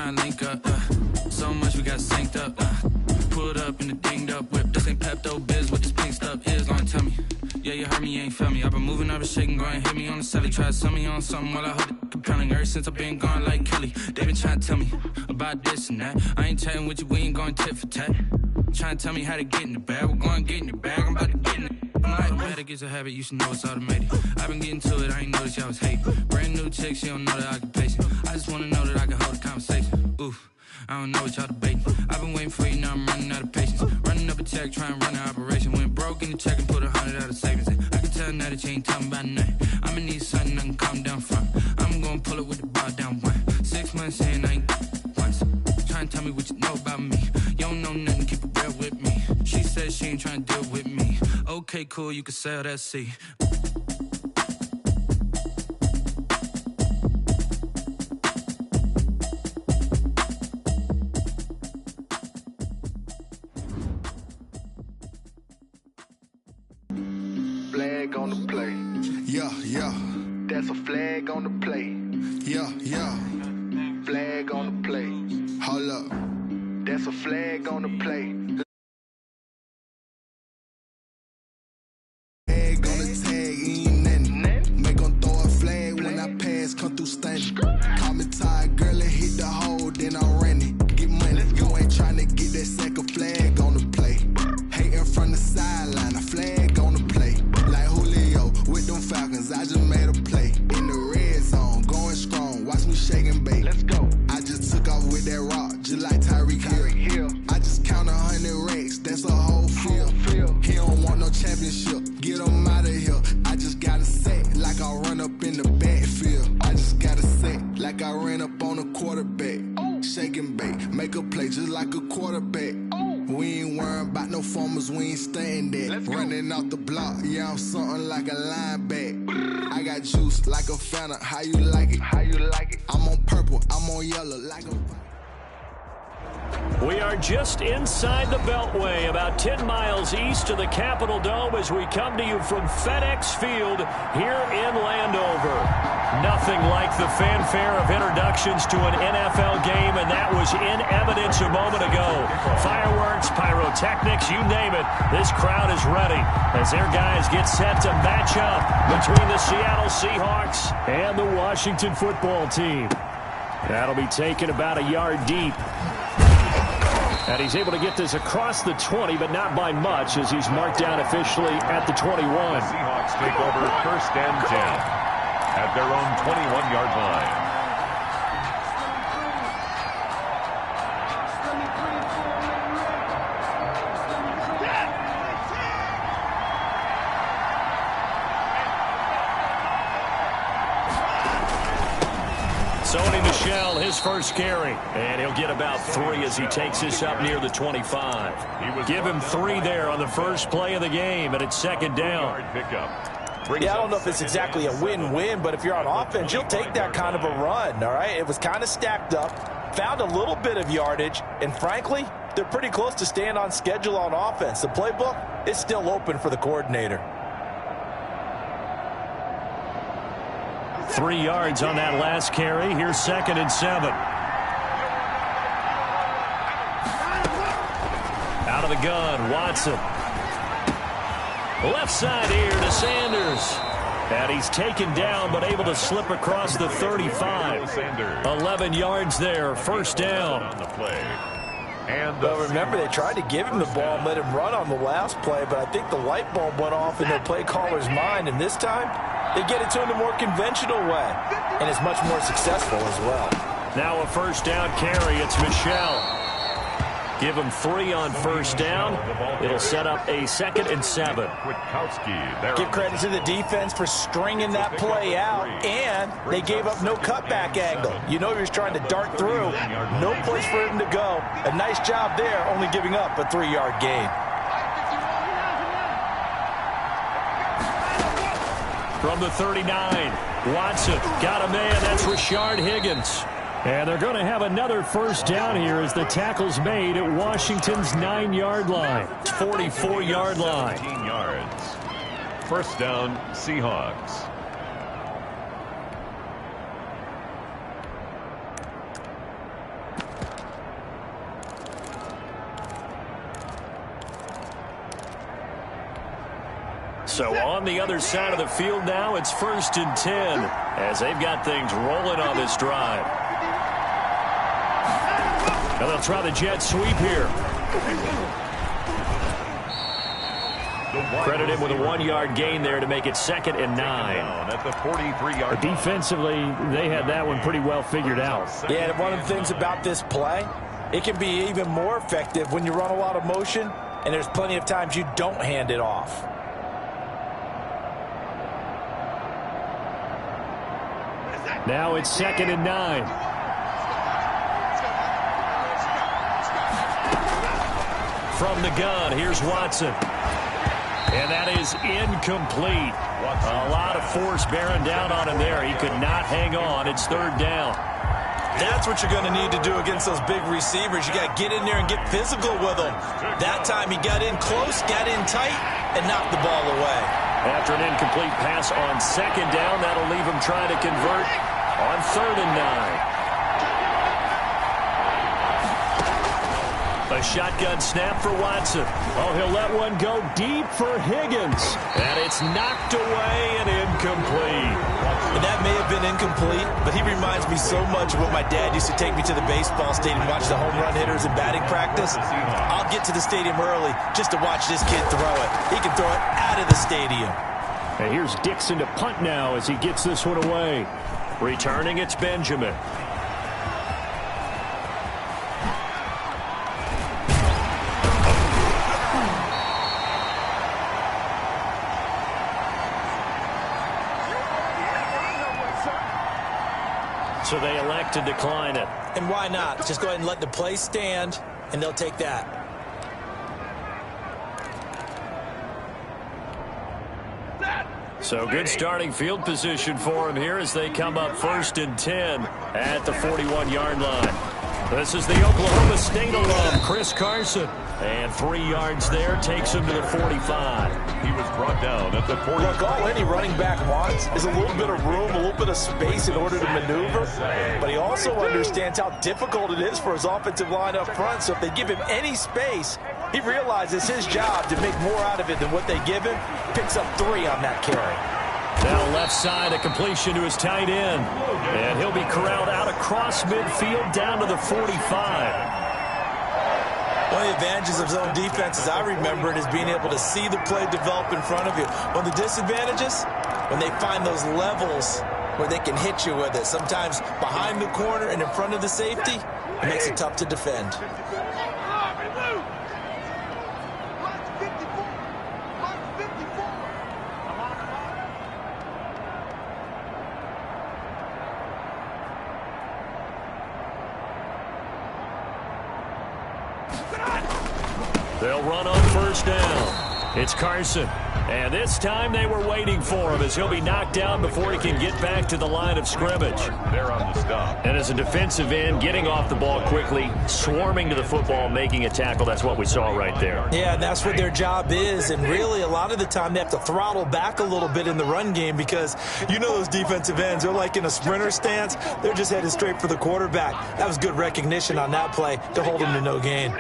trying to link up. So much we got synced up. Pulled up in the dinged up whip. This ain't Pepto Biz, what this pink stuff is. Gonna tell me. Yeah, you heard me, you ain't felt me. I've been moving, I've been shaking, go and hit me on the celly. Try to sell me on something while I hold it compelling. Ever since I've been gone like Kelly, they been trying to tell me about this and that. I ain't chatting with you, we ain't going tit for tat. Trying to tell me how to get in the bag. We're going to get in the bag, I'm about to get in it. I'm like, better get a habit, you should know it's automated. I've been getting to it, I ain't noticed y'all was hating. Brand new chick, she don't know that I can place it. I just wanna know that I can hold a conversation. Oof, I don't know what y'all debating. I've been waiting for you, now I'm running out of patience. Running up a check, trying to run an operation. Went broke in the check and put 100 out of savings in. I can tell now that you ain't talking about nothing. I'ma need something I can calm down from. I'm gonna pull it with the bar down one. 6 months in, I ain't once. Trying to tell me what you know about me. You don't know nothing, keep it real with me. She said she ain't trying to deal with me. Okay, cool, you can sell that seat. Flag on the play. Yeah, yeah. That's a flag on the play. Yeah, yeah. Flag on the play. Hold up. That's a flag on the play. Flag on the tag, ain't nothing. Make 'em throw a flag when I pass, come through stunning. Call me tired, girl, and hit the hole, then I ran it. Get money, you ain't tryna get that second flag on the play. Hating from the sideline, a flag on the play. Like Julio with them Falcons, I just made a play. In the red zone, going strong, watch me shake and bake. Let's go. I just took off with that rock, just like Tyreek Hill. I just count 100 racks, that's a whole field. He don't want no championship, get him out of here. I just gotta say, like I run up in the backfield. I just gotta say, like I ran up on a quarterback. Shake and bake, make a play just like a quarterback. We ain't worrying about no formers, we ain't staying there. Running off the block, yeah, I'm something like a linebacker. I got juice like a Fanta, how you like it? How you like it? I'm on purple, I'm on yellow like a... We are just inside the Beltway, about 10 miles east of the Capitol Dome as we come to you from FedEx Field here in Landover. Nothing like the fanfare of introductions to an NFL game, and that was in evidence a moment ago. Fireworks, pyrotechnics, you name it, this crowd is ready as their guys get set to match up between the Seattle Seahawks and the Washington football team. That'll be taken about a yard deep. And he's able to get this across the 20, but not by much, as he's marked down officially at the 21. The Seahawks take over 1st and 10 at their own 21-yard line. Sony Michel, his first carry, and he'll get about 3 as he takes this up near the 25. Give him 3 there on the first play of the game, and it's 2nd down. Yeah, I don't know if it's exactly a win-win, but if you're on offense, you'll take that kind of a run, all right? It was kind of stacked up, found a little bit of yardage, and frankly, they're pretty close to staying on schedule on offense. The playbook is still open for the coordinator. 3 yards on that last carry. Here's 2nd and 7. Out of the gun, Watson. Left side here to Sanders. And he's taken down, but able to slip across the 35. 11 yards there, 1st down. On the play. And well, remember, they tried to give him the ball and let him run on the last play, but I think the light bulb went off in their play caller's mind, and this time, they get it to him a more conventional way, and it's much more successful as well. Now a 1st down carry. It's Michel. Give him 3 on 1st down. It'll set up a 2nd and 7. Give credit to the defense for stringing that play out, and they gave up no cutback angle. You know he was trying to dart through. No place for him to go. A nice job there, only giving up a 3-yard gain. From the 39, Watson got a man. That's Rashard Higgins. And they're going to have another 1st down here as the tackle's made at Washington's 9-yard line. 44-yard line. 15 yards. 1st down, Seahawks. So on the other side of the field now, it's 1st and 10 as they've got things rolling on this drive. And they'll try the jet sweep here. Credit him with a 1-yard gain there to make it 2nd and 9. At the 43-yard. Defensively, they had that one pretty well figured out. Yeah, and one of the things about this play, it can be even more effective when you run a lot of motion, and there's plenty of times you don't hand it off. Now it's 2nd and 9. From the gun, here's Watson. And that is incomplete. A lot of force bearing down on him there. He could not hang on. It's 3rd down. That's what you're going to need to do against those big receivers. You got to get in there and get physical with them. That time he got in close, got in tight, and knocked the ball away. After an incomplete pass on 2nd down, that'll leave him trying to convert on 3rd and 9. A shotgun snap for Watson. Oh, he'll let one go deep for Higgins. And it's knocked away and incomplete. And that may have been incomplete, but he reminds me so much of what my dad used to take me to the baseball stadium and watch the home run hitters in batting practice. I'll get to the stadium early just to watch this kid throw it. He can throw it out of the stadium. And here's Dixon to punt now as he gets this one away. Returning, it's Benjamin. So they elect to decline it. And why not? Just go ahead and let the play stand, and they'll take that. So good starting field position for him here as they come up 1st and 10 at the 41-yard line. This is the Oklahoma State alum, Chris Carson. And 3 yards there takes him to the 45. He was brought down at the 40. Look, all any running back wants is a little bit of room, a little bit of space in order to maneuver. But he also understands how difficult it is for his offensive line up front. So if they give him any space, he realizes his job to make more out of it than what they give him. Picks up 3 on that carry. Now left side, a completion to his tight end. And he'll be corralled out across midfield down to the 45. One of the advantages of zone defenses, I remember it, is being able to see the play develop in front of you. One of the disadvantages, when they find those levels where they can hit you with it, sometimes behind the corner and in front of the safety, it makes it tough to defend. They'll run on 1st down. It's Carson. And this time they were waiting for him as he'll be knocked down before he can get back to the line of scrimmage. They're on the stop. And as a defensive end, getting off the ball quickly, swarming to the football, making a tackle, that's what we saw right there. Yeah, and that's what their job is. And really, a lot of the time, they have to throttle back a little bit in the run game because you know those defensive ends, they're like in a sprinter stance. They're just headed straight for the quarterback. That was good recognition on that play to hold him to no gain.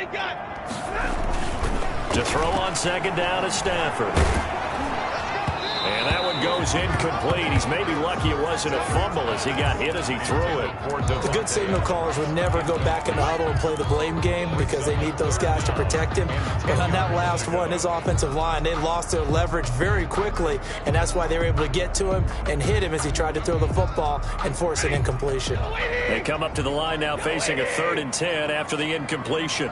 To throw on 2nd down is Stafford. And that one goes incomplete. He's maybe lucky it wasn't a fumble as he got hit as he threw it. The good signal callers would never go back in the huddle and play the blame game because they need those guys to protect him. But on that last one, his offensive line, they lost their leverage very quickly, and that's why they were able to get to him and hit him as he tried to throw the football and force an incompletion. They come up to the line now facing a 3rd and 10 after the incompletion.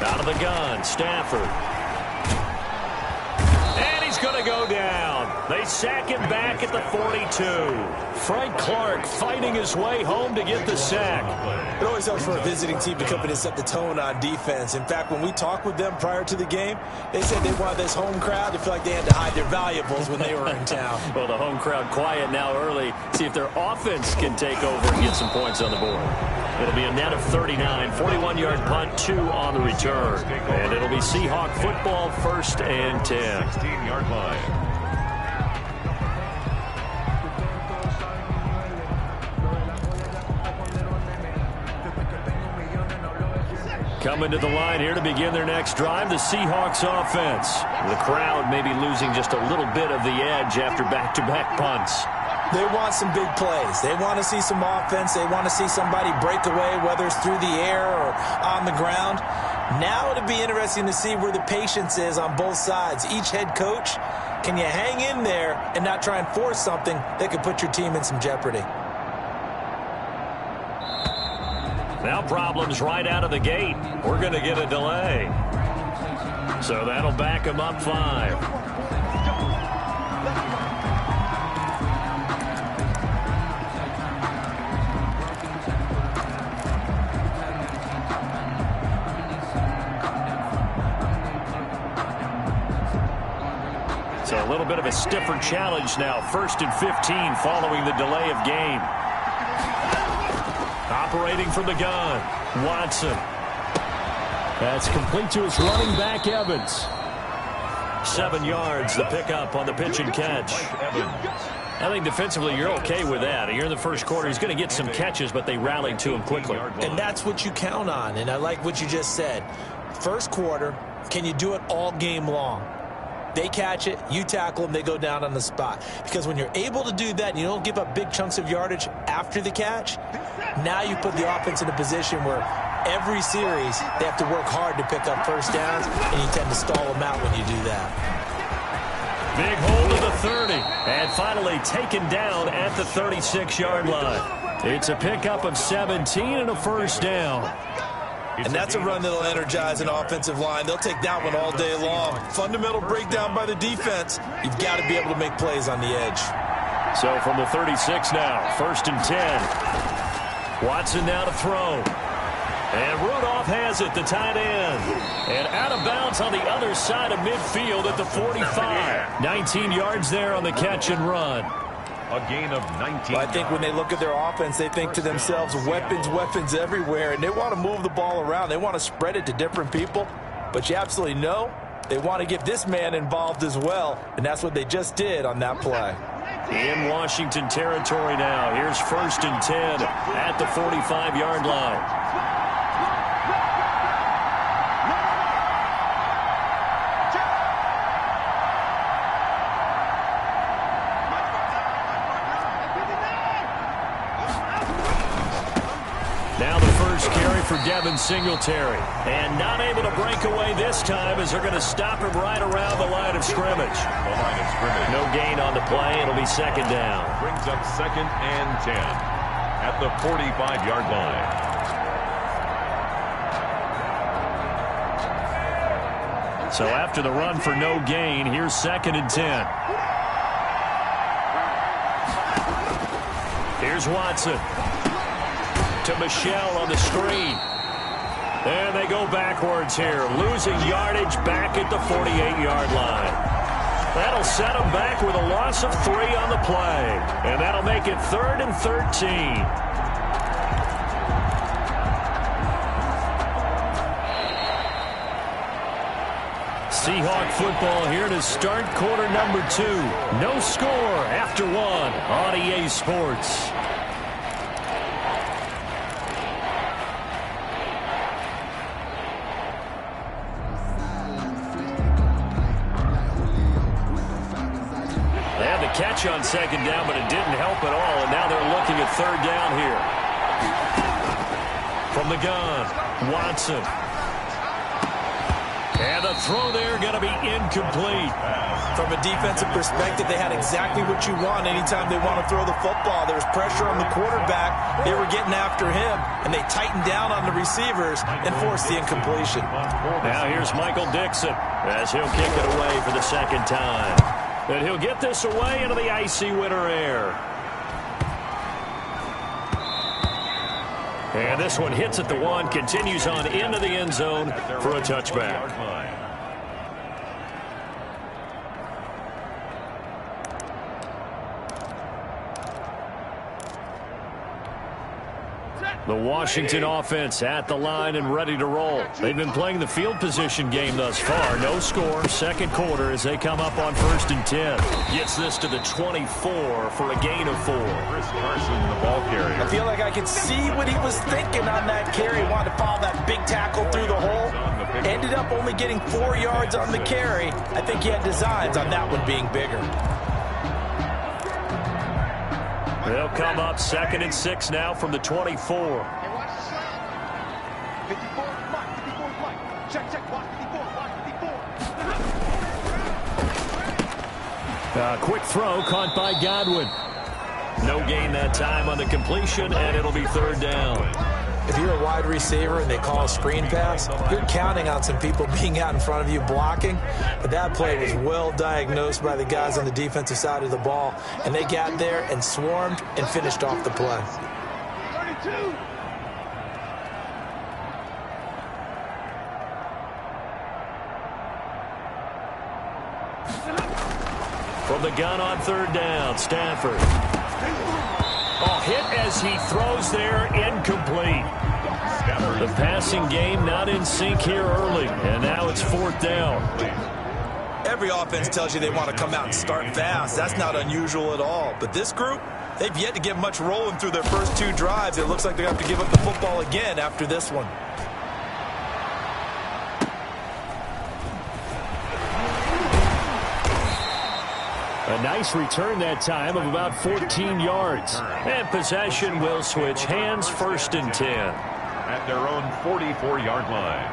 Out of the gun, Stafford. And he's going to go down. They sack him back at the 42. Frank Clark fighting his way home to get the sack. It always helps for a visiting team to come in and set the tone on defense. In fact, when we talked with them prior to the game, they said they wanted this home crowd to feel like they had to hide their valuables when they were in town. Well, the home crowd quiet now early. See if their offense can take over and get some points on the board. It'll be a net of 39, 41-yard punt, 2 on the return. And it'll be Seahawk football, 1st and 10. 16-yard line. Coming to the line here to begin their next drive, the Seahawks offense. The crowd may be losing just a little bit of the edge after back-to-back punts. They want some big plays. They want to see some offense. They want to see somebody break away, whether it's through the air or on the ground. Now it'll be interesting to see where the patience is on both sides. Each head coach, can you hang in there and not try and force something that could put your team in some jeopardy? Now problems right out of the gate. We're going to get a delay. So that'll back them up 5. So a little bit of a stiffer challenge now. 1st and 15 following the delay of game. Operating from the gun, Watson. That's complete to his running back, Evans. 7 yards, the pickup on the pitch and catch. I think defensively you're okay with that. Here in the first quarter, he's going to get some catches, but they rallied to him quickly. And that's what you count on, and I like what you just said. First quarter, can you do it all game long? They catch it, you tackle them, they go down on the spot. Because when you're able to do that and you don't give up big chunks of yardage after the catch, now you put the offense in a position where every series they have to work hard to pick up first downs, and you tend to stall them out when you do that. Big hold of the 30, and finally taken down at the 36-yard line. It's a pickup of 17 and a first down. And that's a run that'll energize an offensive line. They'll take that one all day long. Fundamental breakdown by the defense. You've got to be able to make plays on the edge. So from the 36 now, 1st and 10. Watson now to throw. And Rudolph has it, the tight end. And out of bounds on the other side of midfield at the 45. 19 yards there on the catch and run. A gain of 19. Well, I think when they look at their offense, they think to themselves, weapons everywhere, and they want to move the ball around. They want to spread it to different people, but you absolutely know they want to get this man involved as well, and that's what they just did on that play. In Washington territory now. Here's 1st and 10 at the 45-yard line. For Devin Singletary. And not able to break away this time as they're going to stop him right around the line of scrimmage. No gain on the play. It'll be 2nd down. Brings up 2nd and 10 at the 45-yard line. So after the run for no gain, here's 2nd and 10. Here's Watson. To Michelle on the screen. And they go backwards here, losing yardage back at the 48-yard line. That'll set them back with a loss of 3 on the play. And that'll make it 3rd and 13. Seahawk football here to start quarter number 2. No score after 1 on EA Sports. Catch on 2nd down, but it didn't help at all, and now they're looking at 3rd down here. From the gun, Watson. And the throw there going to be incomplete. From a defensive perspective, they had exactly what you want anytime they want to throw the football. There was pressure on the quarterback. They were getting after him, and they tightened down on the receivers and forced the incompletion. Now here's Michael Dixon as he'll kick it away for the 2nd time. And he'll get this away into the icy winter air. And this one hits at the 1, continues on into the end zone for a touchback. The Washington offense at the line and ready to roll. They've been playing the field position game thus far. No score, second quarter as they come up on 1st and 10. Gets this to the 24 for a gain of 4. Chris Carson, the ball carrier. I feel like I could see what he was thinking on that carry. Wanted to follow that big tackle through the hole. Ended up only getting 4 yards on the carry. I think he had designs on that one being bigger. They'll come up 2nd and 6 now from the 24. Hey, watch the slam. 54, Mike. 54, Mike. Check. Watch 54. Watch 54. Quick throw caught by Godwin. No gain that time on the completion, and it'll be 3rd down. If you're a wide receiver and they call a screen pass, you're counting on some people being out in front of you blocking. But that play was well diagnosed by the guys on the defensive side of the ball, and they got there and swarmed and finished off the play. 32. From the gun on 3rd down, Stafford. Hit as he throws there, incomplete. The passing game not in sync here early, and now it's 4th down. Every offense tells you they want to come out and start fast. That's not unusual at all. But this group, they've yet to get much rolling through their first 2 drives. It looks like they have to give up the football again after this one. A nice return that time of about 14 yards. And possession will switch hands, 1st and 10. At their own 44-yard line.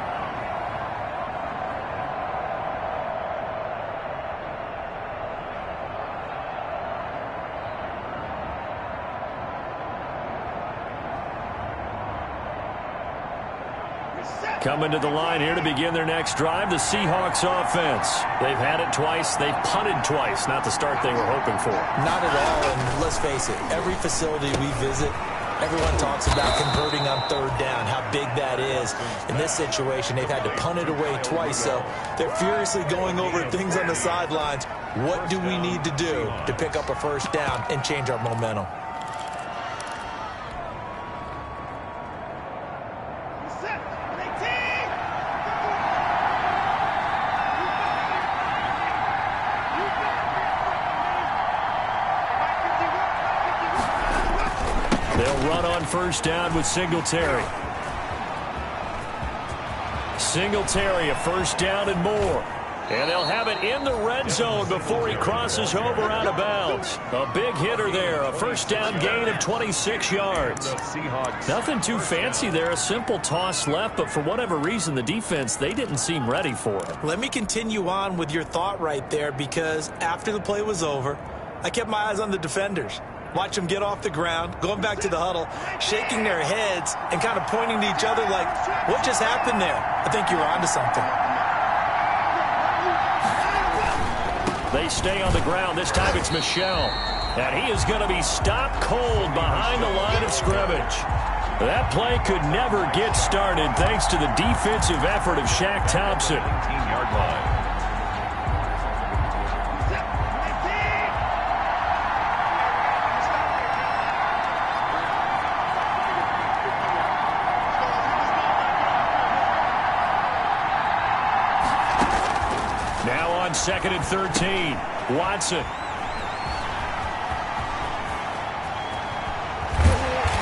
Coming to the line here to begin their next drive, the Seahawks offense. They've had it twice. They've punted twice. Not the start they were hoping for. Not at all, and let's face it, every facility we visit, everyone talks about converting on 3rd down, how big that is. In this situation, they've had to punt it away twice, so they're furiously going over things on the sidelines. What do we need to do to pick up a 1st down and change our momentum? They'll run on 1st down with Singletary. Singletary, a 1st down and more. And they'll have it in the red zone before he crosses over out of bounds. A big hitter there, a 1st down gain of 26 yards. Nothing too fancy there, a simple toss left, but for whatever reason, the defense, they didn't seem ready for it. Let me continue on with your thought right there, because after the play was over, I kept my eyes on the defenders. Watch them get off the ground, going back to the huddle, shaking their heads and kind of pointing to each other like, what just happened there? I think you were onto something. They stay on the ground. This time it's Michel. And he is going to be stopped cold behind the line of scrimmage. That play could never get started thanks to the defensive effort of Shaq Thompson. 18-yard line. Now on 2nd and 13, Watson.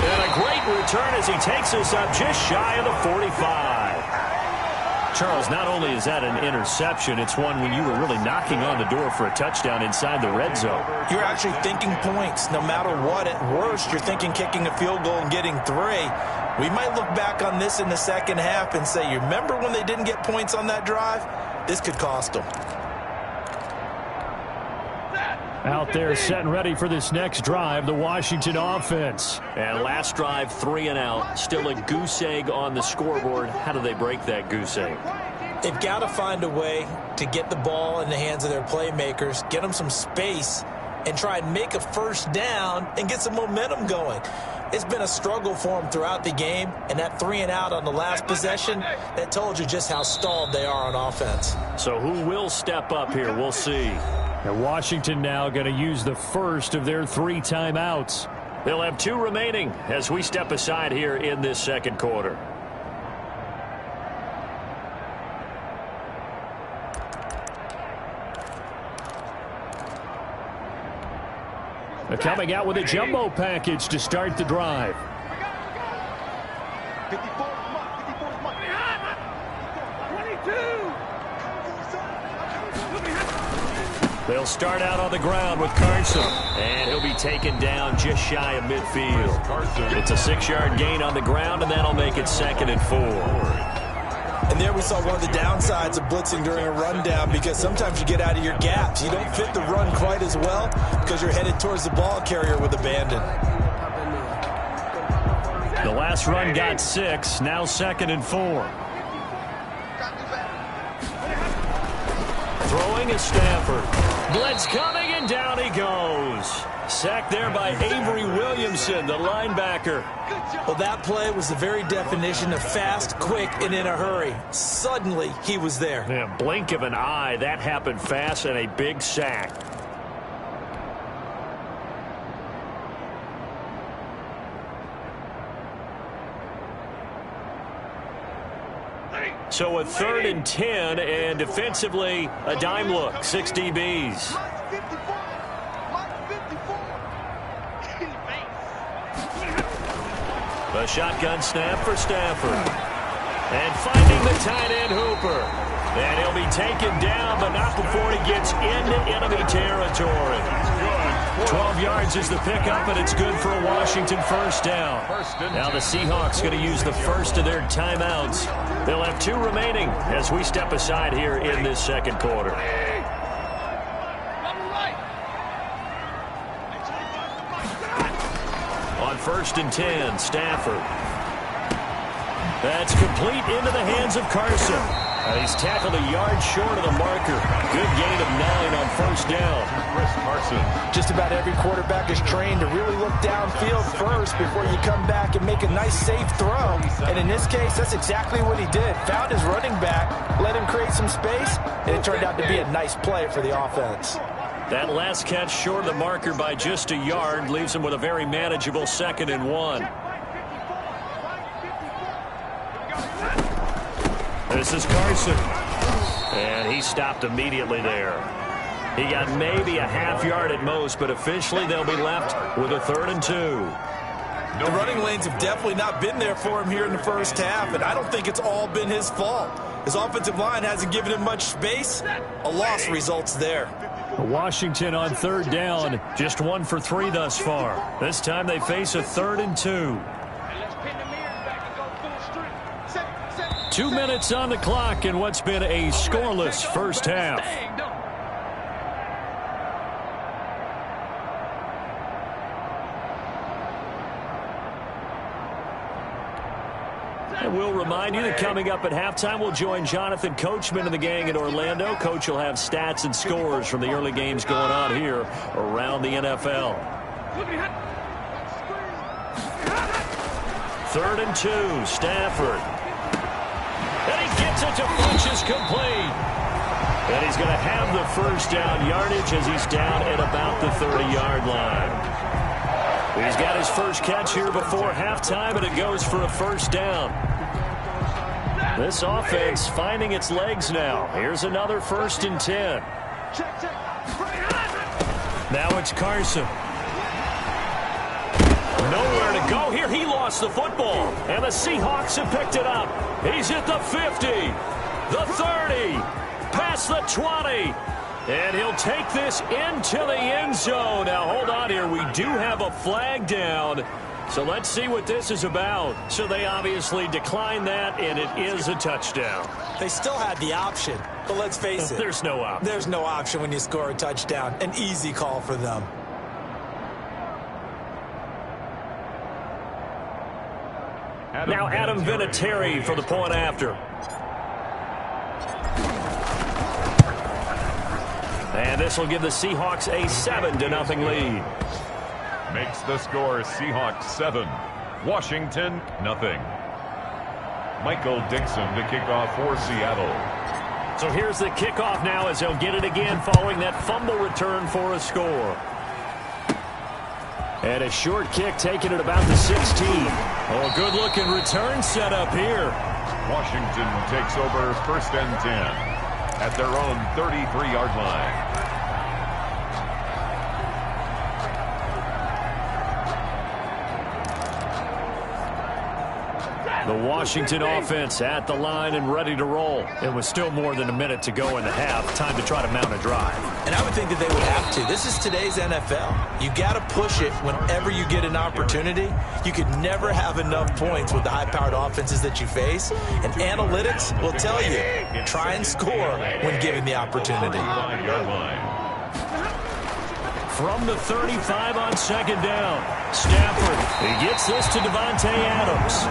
And a great return as he takes us up just shy of the 45. Charles, not only is that an interception, it's one when you were really knocking on the door for a touchdown inside the red zone. You're actually thinking points. No matter what, at worst, you're thinking kicking a field goal and getting 3. We might look back on this in the second half and say, you remember when they didn't get points on that drive? This could cost them. Out there set and ready for this next drive, the Washington offense. And last drive, 3 and out. Still a goose egg on the scoreboard. How do they break that goose egg? They've got to find a way to get the ball in the hands of their playmakers, get them some space, and try and make a 1st down and get some momentum going. It's been a struggle for them throughout the game, and that 3 and out on the last possession, that told you just how stalled they are on offense. So who will step up here? We'll see. And Washington now going to use the first of their 3 timeouts. They'll have 2 remaining as we step aside here in this second quarter. They're coming out with a jumbo package to start the drive. 54 Mike. 22. They'll start out on the ground with Carson, and he'll be taken down just shy of midfield. It's a 6-yard gain on the ground, and that'll make it 2nd and 4. And there we saw one of the downsides of blitzing during a rundown, because sometimes you get out of your gaps. You don't fit the run quite as well because you're headed towards the ball carrier with abandon. The last run got 6, now 2nd and 4. Throwing is Stafford. Blitz coming, and down he goes. Sacked there by Avery Williamson, the linebacker. Well, that play was the very definition of fast, quick, and in a hurry. Suddenly, he was there. Yeah, blink of an eye, that happened fast, and a big sack. So a 3rd and 10, and defensively, a dime look, 6 DBs. A shotgun snap for Stafford. And finding the tight end Hooper. And he'll be taken down, but not before he gets into enemy territory. 12 yards is the pickup, and it's good for a Washington first down. Now the Seahawks going to use the first of their timeouts. They'll have 2 remaining as we step aside here in this second quarter. On 1st and 10, Stafford. That's complete into the hands of Carson. He's tackled a yard short of the marker. Good gain of 9 on 1st down. Just about every quarterback is trained to really look downfield first before you come back and make a nice, safe throw. And in this case, that's exactly what he did. Found his running back, let him create some space, and it turned out to be a nice play for the offense. That last catch short of the marker by just a yard leaves him with a very manageable 2nd and 1. This is Carson. And he stopped immediately there. He got maybe a half yard at most, but officially they'll be left with a 3rd and 2. The running lanes have definitely not been there for him here in the first half, and I don't think it's all been his fault. His offensive line hasn't given him much space. A loss results there. Washington on 3rd down, just 1 for 3 thus far. This time they face a 3rd and 2. 2 minutes on the clock in what's been a scoreless first half. And we'll remind you that coming up at halftime, we'll join Jonathan Coachman and the gang in Orlando. Coach will have stats and scores from the early games going on here around the NFL. 3rd and 2, Stafford. And he gets it to Funchess complete. And he's going to have the first down yardage as he's down at about the 30-yard line. He's got his first catch here before halftime, and it goes for a first down. This offense finding its legs now. Here's another 1st and 10. Now it's Carson. Nowhere to go here. He lost the football, and the Seahawks have picked it up. He's at the 50, the 30, past the 20. And he'll take this into the end zone. Now, hold on here. We do have a flag down. So let's see what this is about. So they obviously declined that, and it is a touchdown. They still had the option, but let's face it. There's no option. There's no option when you score a touchdown. An easy call for them. Now Adam Vinatieri for the point after. And this will give the Seahawks a 7-0 lead. Makes the score Seahawks 7, Washington 0. Michael Dixon to kick off for Seattle. So here's the kickoff now as they'll get it again following that fumble return for a score. And a short kick taking it about the 16. Oh, a good-looking return set up here. Washington takes over 1st and 10 at their own 33-yard line. The Washington offense at the line and ready to roll. It was still more than a minute to go in the half. Time to try to mount a drive. And I would think that they would have to. This is today's NFL. You got to push it whenever you get an opportunity. You could never have enough points with the high-powered offenses that you face. And analytics will tell you, try and score when given the opportunity. From the 35 on 2nd down, Stafford, he gets this to Davante Adams.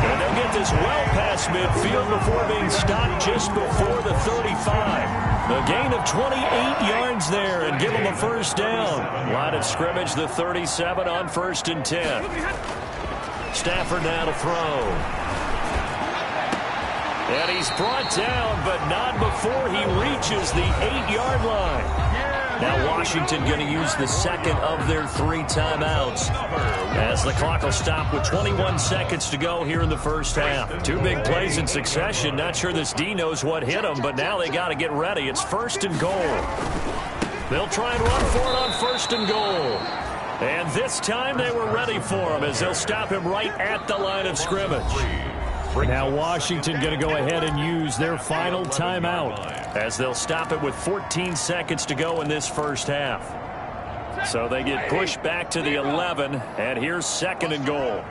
And they'll get this well past midfield before being stopped just before the 35. A gain of 28 yards there and give them a 1st down. Line of scrimmage, the 37 on 1st and 10. Stafford now to throw. And he's brought down, but not before he reaches the 8-yard line. Now Washington going to use the second of their 3 timeouts as the clock will stop with 21 seconds to go here in the 1st half. 2 big plays in succession. Not sure this D knows what hit them, but now they got to get ready. It's 1st and goal. They'll try and run for it on 1st and goal. And this time they were ready for him as they'll stop him right at the line of scrimmage. Now Washington going to go ahead and use their final timeout as they'll stop it with 14 seconds to go in this 1st half. So they get pushed back to the 11, and here's 2nd and goal.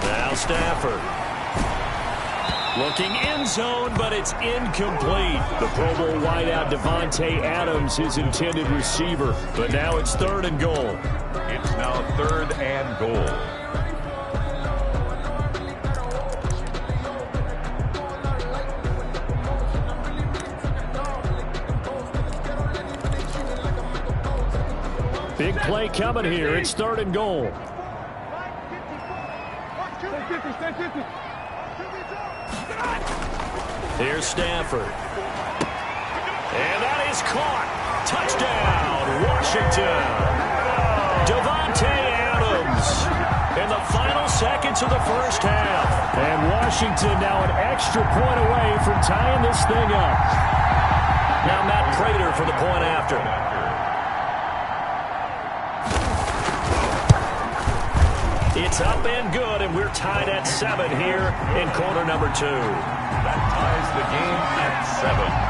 Now Stafford. Looking end zone, but it's incomplete. The Pro Bowl wideout Davante Adams, his intended receiver. But now it's 3rd and goal. It's now 3rd and goal. Big play coming here. It's 3rd and goal. Here's Stafford. And that is caught. Touchdown, Washington. Davante Adams in the final seconds of the 1st half. And Washington now an extra point away from tying this thing up. Now Matt Prater for the point after. It's up and good, and we're tied at 7 here in quarter number 2. That ties the game at 7.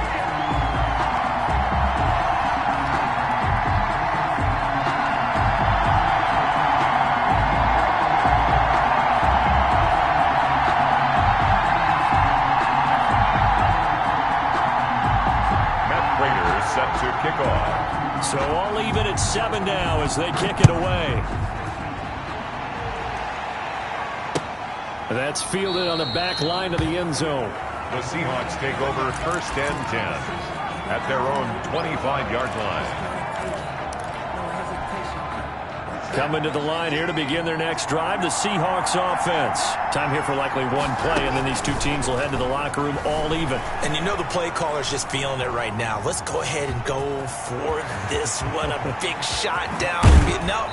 Set to kick off. So all even at 7 now as they kick it away. That's fielded on the back line of the end zone. The Seahawks take over 1st and 10 at their own 25-yard line. Coming to the line here to begin their next drive, the Seahawks offense. Time here for likely one play, and then these 2 teams will head to the locker room all even. And you know the play caller's just feeling it right now. Let's go ahead and go for this one. A big shot down. No.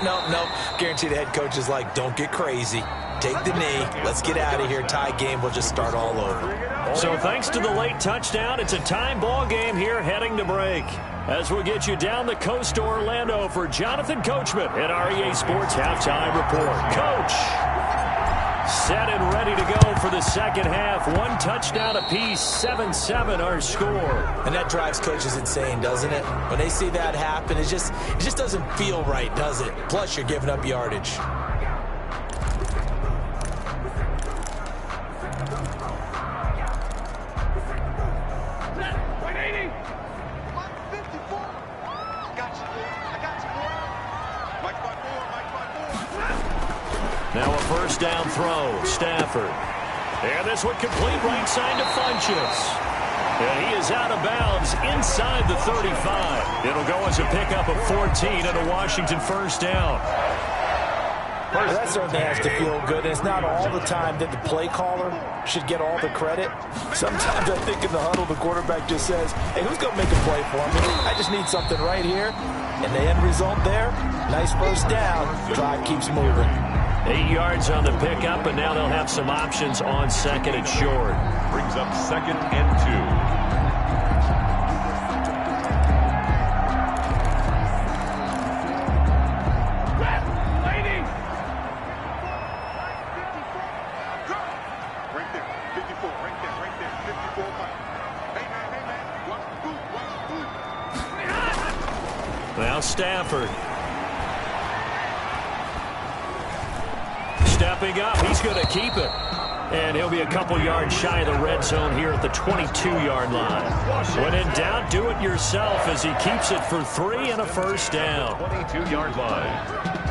Guarantee the head coach is like, don't get crazy. Take the knee. Let's get out of here. Tie game. We'll just start all over. So thanks to the late touchdown, it's a time ball game here heading to break. As we get you down the coast to Orlando for Jonathan Coachman at REA Sports Halftime Report. Coach, set and ready to go for the 2nd half. 1 touchdown apiece, 7-7 our score. And that drives coaches insane, doesn't it? When they see that happen, it just doesn't feel right, does it? Plus, you're giving up yardage. Now a 1st down throw, Stafford. And this one complete right side to Funchess. And he is out of bounds inside the 35. It'll go as a pickup of 14 and a Washington 1st down. Well, that certainly has to feel good, and it's not all the time that the play caller should get all the credit. Sometimes I think in the huddle, the quarterback just says, hey, who's going to make a play for me? I just need something right here. And the end result there, nice first down. Drive keeps moving. 8 yards on the pickup, and now they'll have some options on second and short. Brings up 2nd and 2. Now Stafford. Stepping up, he's going to keep it. And he'll be a couple yards shy of the red zone here at the 22-yard line. When in doubt, do it yourself as he keeps it for 3 and a first down. 22-yard line.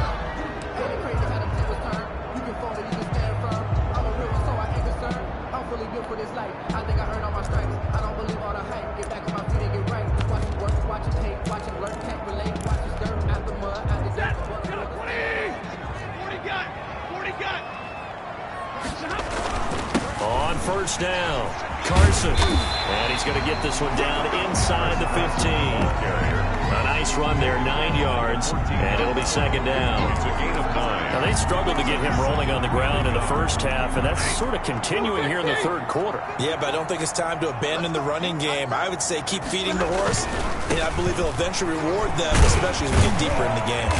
On first down, Carson. And he's going to get this one down inside the 15. A nice run there, 9 yards, and it'll be second down. It's a gain of 9. Now, they struggled to get him rolling on the ground in the first half, and that's sort of continuing here in the third quarter. Yeah, but I don't think it's time to abandon the running game. I would say keep feeding the horse, and I believe he'll eventually reward them, especially as we get deeper in the game.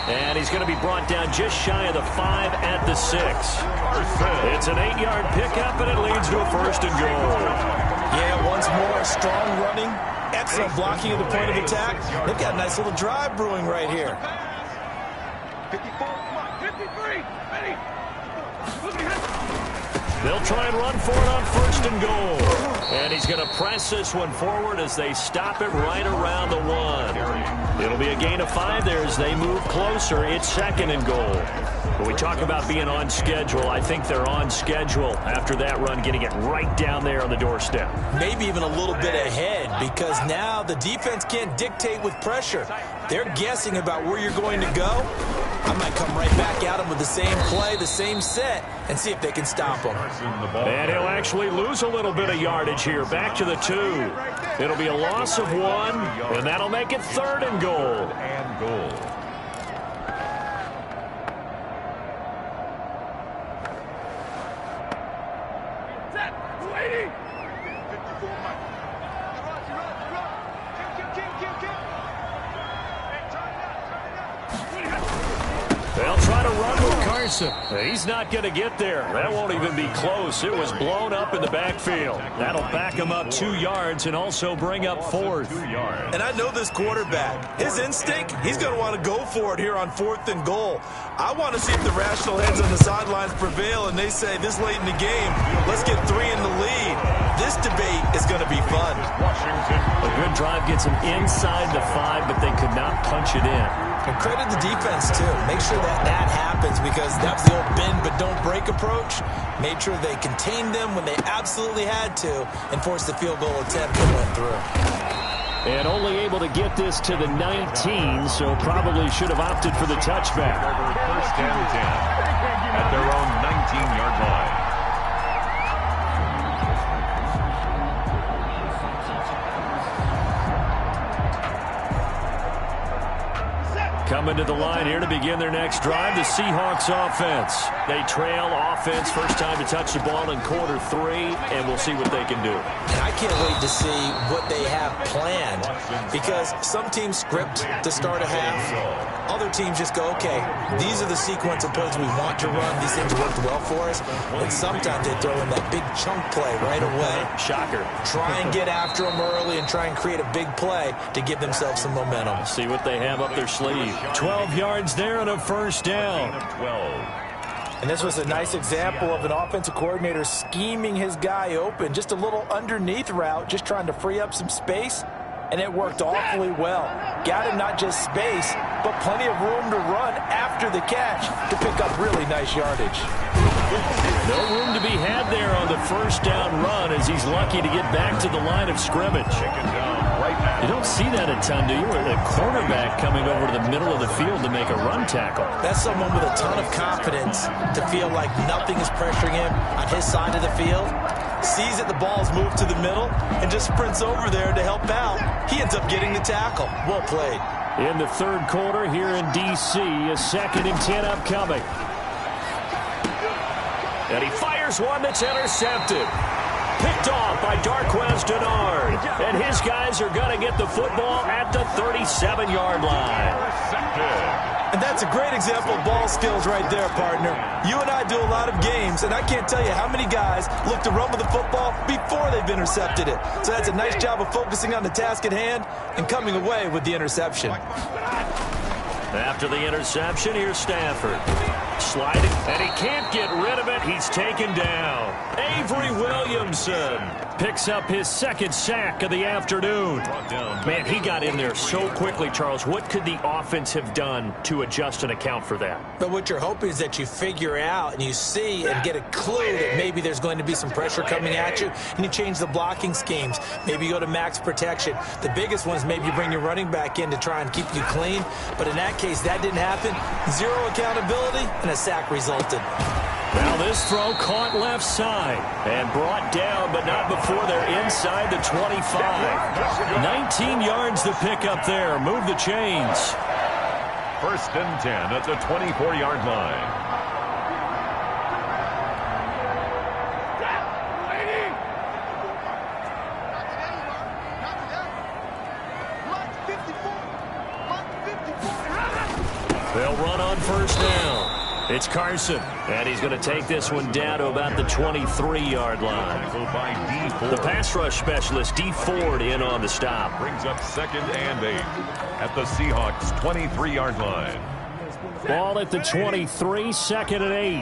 And he's going to be brought down just shy of the 5 at the 6. It's an 8-yard pickup, and it leads to a first and goal. Yeah, once more, strong running, excellent blocking at the point of attack. They've got a nice little drive brewing right here. 54, come on, 53, ready. They'll try and run for it on first and goal. And he's going to press this one forward as they stop it right around the 1. It'll be a gain of 5 there as they move closer. It's second and goal. When we talk about being on schedule, I think they're on schedule after that run, getting it right down there on the doorstep. Maybe even a little bit ahead, because now the defense can't dictate with pressure. They're guessing about where you're going to go. I might come right back at them with the same play, the same set, and see if they can stop them. And he'll actually lose a little bit of yardage here, back to the 2. It'll be a loss of 1, and that'll make it third and goal. They'll try to run with Carson. He's not going to get there. That won't even be close. It was blown up in the backfield. That'll back him up 2 yards and also bring up 4th. And I know this quarterback. His instinct, he's going to want to go for it here on 4th and goal. I want to see if the rational heads on the sidelines prevail and they say this late in the game, let's get 3 in the lead. This debate is going to be fun. A good drive gets him inside the 5, but they could not punch it in. And credit the defense, too. Make sure that happens, because that was the old bend but don't break approach. Made sure they contained them when they absolutely had to and forced the field goal attempt that went through. And only able to get this to the 19, so probably should have opted for the touchback. First and 10 at their own 19-yard line. Coming to the line here to begin their next drive, the Seahawks offense. They trail offense, first time to touch the ball in quarter 3, and we'll see what they can do. And I can't wait to see what they have planned, because some teams script to start a half. Other teams just go, okay, these are the sequence of plays we want to run. These things worked well for us. And sometimes they throw in that big chunk play right away. Shocker. Try and get after them early and try and create a big play to give themselves some momentum. See what they have up their sleeve. 12 yards there and a first down. 12. And this was a nice example of an offensive coordinator scheming his guy open. Just a little underneath route, just trying to free up some space. And it worked awfully well. Got him not just space, but plenty of room to run after the catch to pick up really nice yardage. No room to be had there on the first down run, as he's lucky to get back to the line of scrimmage. Taken down right You don't see that a ton, do you? Where the cornerback coming over to the middle of the field to make a run tackle. That's someone with a ton of confidence to feel like nothing is pressuring him on his side of the field. Sees that the ball's moved to the middle and just sprints over there to help out. He ends up getting the tackle. Well played. In the third quarter here in D.C., a 2nd and 10 upcoming. And he fires one that's intercepted. Picked off by Darquez Denard. And his guys are going to get the football at the 37-yard line. And that's a great example of ball skills right there, partner. You and I do a lot of games, and I can't tell you how many guys look to run with the football before they've intercepted it. So that's a nice job of focusing on the task at hand and coming away with the interception. After the interception, here's Stafford. Sliding, and he can't get rid of it. He's taken down. Avery Williamson picks up his 2nd sack of the afternoon. Man, he got in there so quickly, Charles. What could the offense have done to adjust and account for that? But what you're hoping is that you figure out and you see and get a clue that maybe there's going to be some pressure coming at you, and you change the blocking schemes. Maybe you go to max protection. The biggest one is maybe you bring your running back in to try and keep you clean. But in that case, that didn't happen. Zero accountability, and a sack resulted. Now this throw caught left side and brought down, but not before they're inside the 25. 19 yards to pick up there. Move the chains. 1st and 10 at the 24-yard line. They'll run on 1st down. It's Carson, and he's going to take this one down to about the 23-yard line. The pass rush specialist, D. Ford, in on the stop. Brings up 2nd and 8 at the Seahawks' 23-yard line. Ball at the 23, 2nd and 8.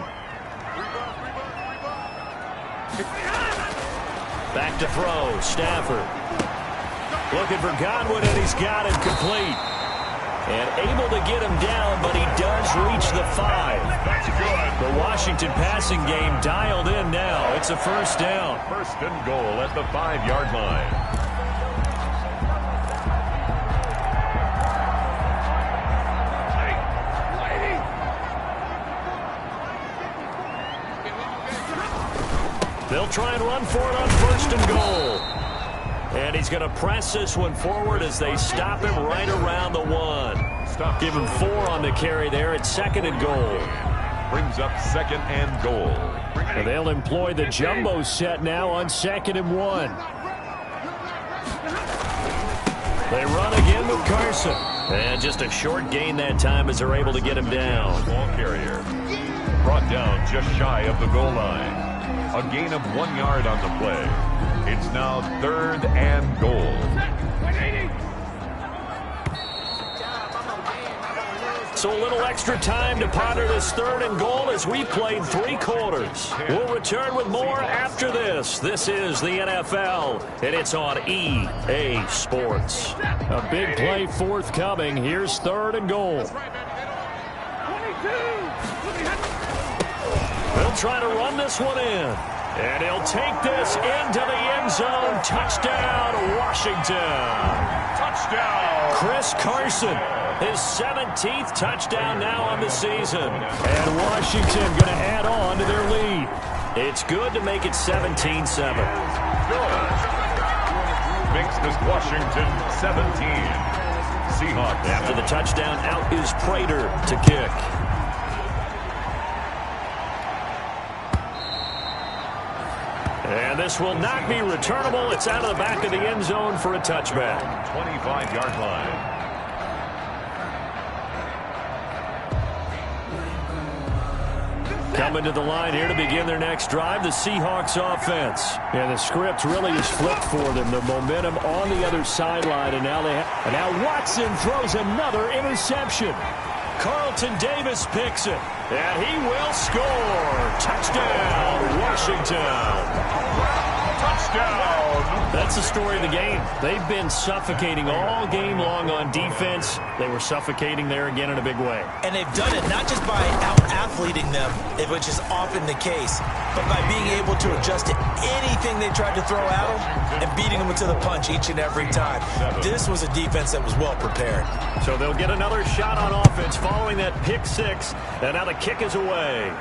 Back to throw, Stafford. Looking for Godwin, and he's got it complete. And able to get him down, but he does reach the 5. That's good. The Washington passing game dialed in now. It's a 1st down. 1st and goal at the 5-yard line. They'll try and run for it on 1st and goal. And he's going to press this one forward as they stop him right around the 1. Give him 4 on the carry there at 2nd and goal. Brings up 2nd and goal. And they'll employ the jumbo set now on 2nd and 1. They run again with Carson. And just a short gain that time as they're able to get him down. Ball carrier. Brought down just shy of the goal line. A gain of 1 yard on the play. It's now 3rd and goal. So a little extra time to ponder this 3rd and goal as we played 3 quarters. We'll return with more after this. This is the NFL, and it's on EA Sports. A big play forthcoming. Here's 3rd and goal. They'll try to run this one in. And he'll take this into the end zone. Touchdown, Washington. Touchdown. Chris Carson, his 17th touchdown now on the season. And Washington going to add on to their lead. It's good to make it 17-7. Good. Makes this Washington 17. Seahawks. After the touchdown, out is Prater to kick. And this will not be returnable. It's out of the back of the end zone for a touchback. 25-yard line. Coming to the line here to begin their next drive, the Seahawks offense. And the script really is flipped for them. The momentum on the other sideline, and now Watson throws another interception. Carlton Davis picks it, and he will score. Touchdown, Washington. Touchdown. touchdown. That's the story of the game. They've been suffocating all game long on defense. They were suffocating there again in a big way. And they've done it not just by out-athleting them, which is often the case, but by being able to adjust to anything they tried to throw at them and beating them to the punch each and every time. This was a defense that was well prepared. So they'll get another shot on offense following that pick six, and now the kick is away.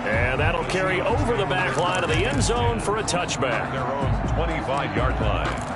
And that'll carry over the back line of the end zone for a touchback. Their own 25-yard line.